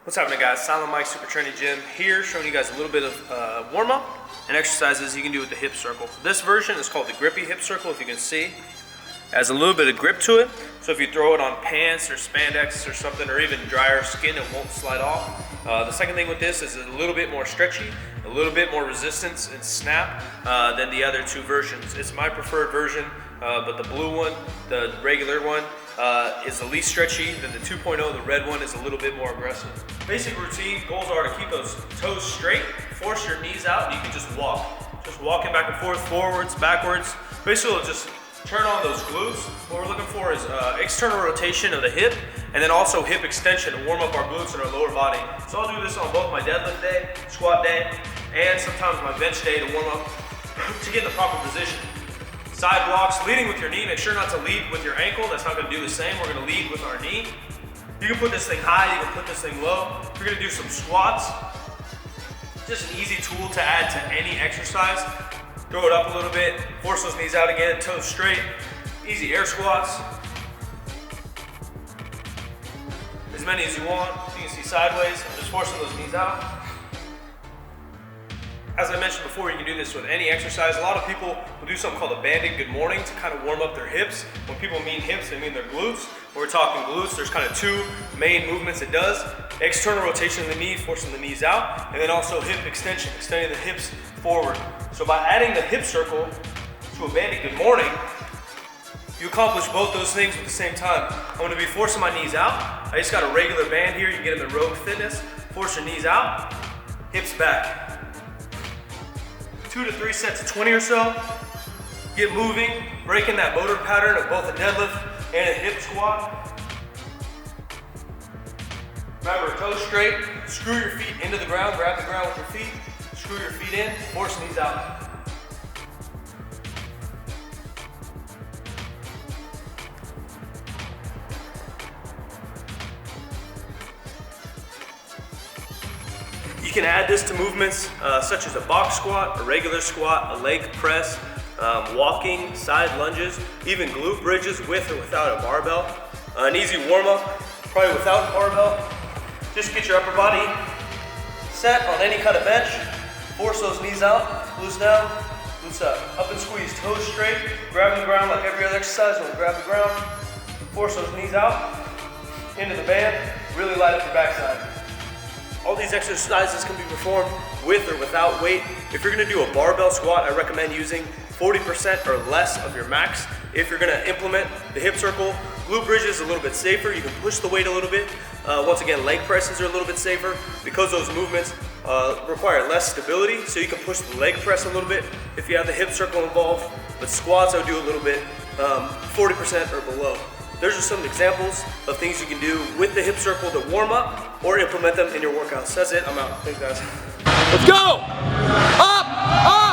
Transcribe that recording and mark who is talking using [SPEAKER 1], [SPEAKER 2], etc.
[SPEAKER 1] What's happening, guys? Silent Mike Super Trendy Gym here, showing you guys a little bit of warm-up and exercises you can do with the hip circle. This version is called the Grippy Hip Circle, if you can see. It has a little bit of grip to it, so if you throw it on pants or spandex or something, or even drier skin, it won't slide off. The second thing with this is a little bit more stretchy, a little bit more resistance and snap than the other two versions. It's my preferred version, but the blue one, the regular one, is the least stretchy. Then the 2.0, the red one, is a little bit more aggressive. Basic routine goals are to keep those toes straight, force your knees out, and you can just walk. Just walking back and forth, forwards, backwards. Basically, it'll just turn on those glutes. What we're looking for is external rotation of the hip, and then also hip extension to warm up our glutes and our lower body. So I'll do this on both my deadlift day, squat day, and sometimes my bench day to warm up to get in the proper position. Side blocks, leading with your knee. Make sure not to lead with your ankle. That's not going to do the same. We're going to lead with our knee. You can put this thing high, you can put this thing low. If you're going to do some squats, just an easy tool to add to any exercise. Throw it up a little bit, force those knees out again, toes straight. Easy air squats. As many as you want. You can see sideways. I'm just forcing those knees out. As I mentioned before, you can do this with any exercise. A lot of people will do something called a banded good morning to kind of warm up their hips. When people mean hips, they mean their glutes. When we're talking glutes, there's kind of two main movements it does. External rotation of the knee, forcing the knees out, and then also hip extension, extending the hips forward. So by adding the hip circle to a banded good morning, you accomplish both those things at the same time. I'm gonna be forcing my knees out. I just got a regular band here. You can get them in Rogue Fitness. Force your knees out, hips back. 2 to 3 sets of 20 or so. Get moving, breaking that motor pattern of both a deadlift and a hip squat. Remember, toes straight, screw your feet into the ground, grab the ground with your feet, screw your feet in, force knees out. You can add this to movements such as a box squat, a regular squat, a leg press, walking, side lunges, even glute bridges with or without a barbell. An easy warm up, probably without a barbell. Just get your upper body set on any kind of bench. Force those knees out, glutes down, glutes up. Up and squeeze, toes straight, grabbing the ground like every other exercise. When we grab the ground, force those knees out, into the band, really light up your backside. All these exercises can be performed with or without weight. If you're gonna do a barbell squat, I recommend using 40% or less of your max. If you're gonna implement the hip circle, glute bridge is a little bit safer. You can push the weight a little bit. Once again, leg presses are a little bit safer because those movements require less stability, so you can push the leg press a little bit if you have the hip circle involved. But squats, I would do a little bit, 40% or below. There's just some examples of things you can do with the hip circle to warm up or implement them in your workouts. That's it, I'm out. Thanks, guys.
[SPEAKER 2] Let's go! Up! Up!